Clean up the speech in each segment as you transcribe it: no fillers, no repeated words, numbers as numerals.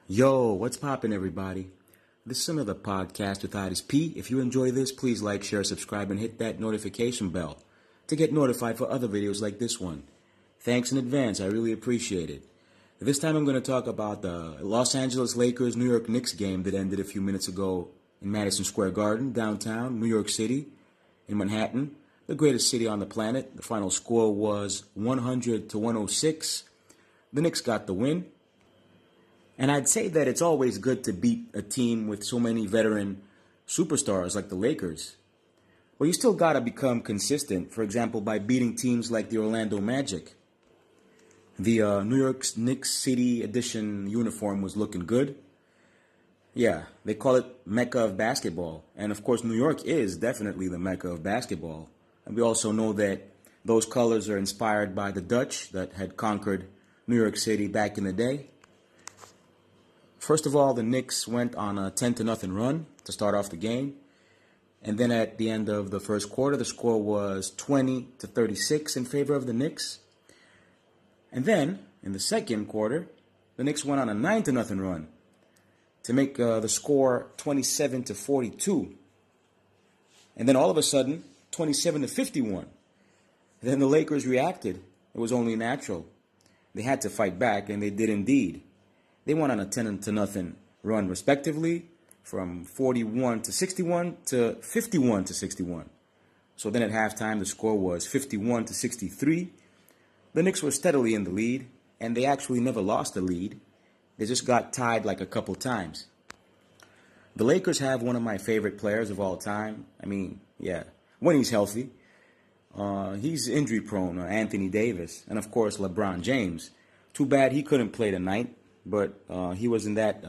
Yo, what's poppin', everybody? This is another podcast with Aris P. If you enjoy this, please like, share, subscribe, and hit that notification bell to get notified for other videos like this one. Thanks in advance, I really appreciate it. This time I'm going to talk about the Los Angeles Lakers-New York Knicks game that ended a few minutes ago in Madison Square Garden, downtown New York City, in Manhattan, the greatest city on the planet. The final score was 100-106. The Knicks got the win. And I'd say that it's always good to beat a team with so many veteran superstars like the Lakers. But you still got to become consistent, for example, by beating teams like the Orlando Magic. The New York Knicks City Edition uniform was looking good. Yeah, they call it Mecca of basketball. And of course, New York is definitely the Mecca of basketball. And we also know that those colors are inspired by the Dutch that had conquered New York City back in the day. First of all, the Knicks went on a 10-0 run to start off the game. And then at the end of the first quarter, the score was 20-36 in favor of the Knicks. And then, in the second quarter, the Knicks went on a 9-0 run to make the score 27-42. And then all of a sudden, 27-51. Then the Lakers reacted. It was only natural. They had to fight back, and they did indeed. They went on a 10-0 run, respectively, from 41-61 to 51-61. So then at halftime, the score was 51-63. The Knicks were steadily in the lead, and they actually never lost the lead. They just got tied like a couple times. The Lakers have one of my favorite players of all time. I mean, yeah, when he's healthy. He's injury-prone, Anthony Davis, and of course LeBron James. Too bad he couldn't play tonight. But he was in that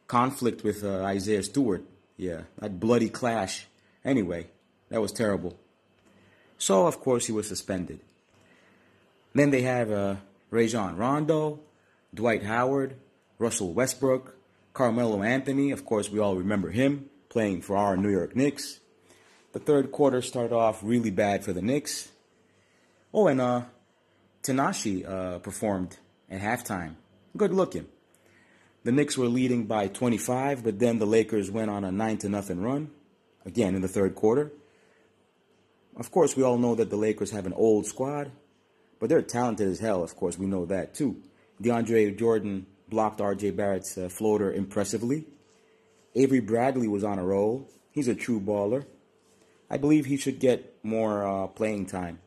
conflict with Isaiah Stewart. Yeah, that bloody clash. Anyway, that was terrible. So, of course, he was suspended. Then they have Rajon Rondo, Dwight Howard, Russell Westbrook, Carmelo Anthony. Of course, we all remember him playing for our New York Knicks. The third quarter started off really bad for the Knicks. Oh, and Tanashi performed at halftime. Good looking. The Knicks were leading by 25, but then the Lakers went on a 9-0 run, again in the third quarter. Of course, we all know that the Lakers have an old squad, but they're talented as hell, of course, we know that too. DeAndre Jordan blocked R.J. Barrett's floater impressively. Avery Bradley was on a roll. He's a true baller. I believe he should get more playing time.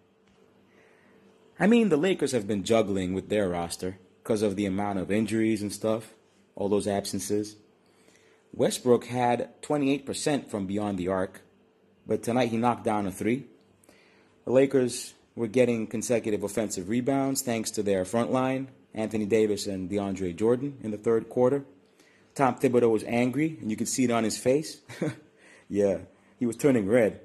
I mean, the Lakers have been juggling with their roster because of the amount of injuries and stuff, all those absences. Westbrook had 28% from beyond the arc, but tonight he knocked down a three. The Lakers were getting consecutive offensive rebounds thanks to their front line, Anthony Davis and DeAndre Jordan, in the third quarter. Tom Thibodeau was angry, and you could see it on his face. Yeah, he was turning red.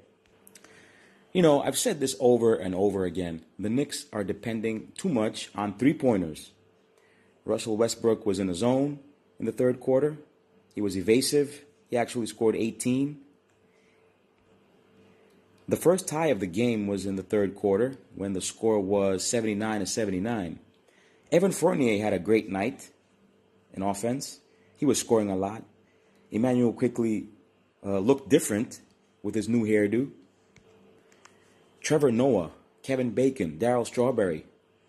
You know, I've said this over and over again. The Knicks are depending too much on three-pointers. Russell Westbrook was in the zone in the third quarter. He was evasive. He actually scored 18. The first tie of the game was in the third quarter when the score was 79-79. Evan Fournier had a great night in offense. He was scoring a lot. Emmanuel quickly looked different with his new hairdo. Trevor Noah, Kevin Bacon, Darryl Strawberry,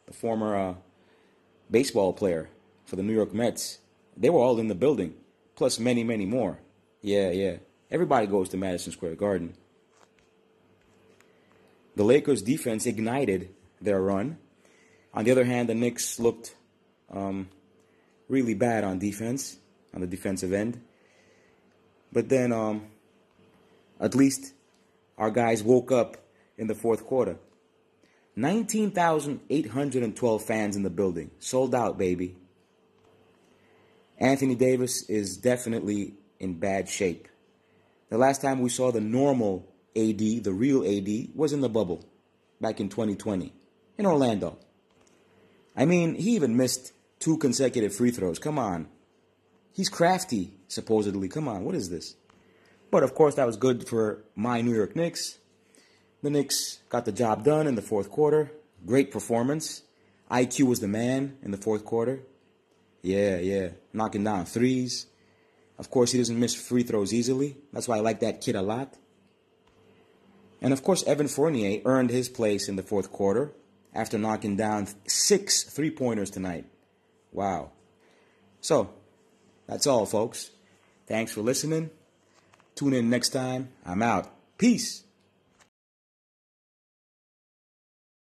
the former baseball player for the New York Mets. They were all in the building, plus many, many more. Yeah. Everybody goes to Madison Square Garden. The Lakers' defense ignited their run. On the other hand, the Knicks looked really bad on defense, on the defensive end. But then, at least our guys woke up in the fourth quarter. 19,812 fans in the building. Sold out, baby. Anthony Davis is definitely in bad shape. The last time we saw the normal AD, the real AD, was in the bubble back in 2020 in Orlando. I mean, he even missed 2 consecutive free throws. Come on. He's crafty, supposedly. Come on, what is this? But, of course, that was good for my New York Knicks. The Knicks got the job done in the fourth quarter. Great performance. IQ was the man in the fourth quarter. Yeah. Knocking down threes. Of course, he doesn't miss free throws easily. That's why I like that kid a lot. And of course, Evan Fournier earned his place in the fourth quarter after knocking down 6 3-pointers tonight. Wow. So, that's all, folks. Thanks for listening. Tune in next time. I'm out. Peace.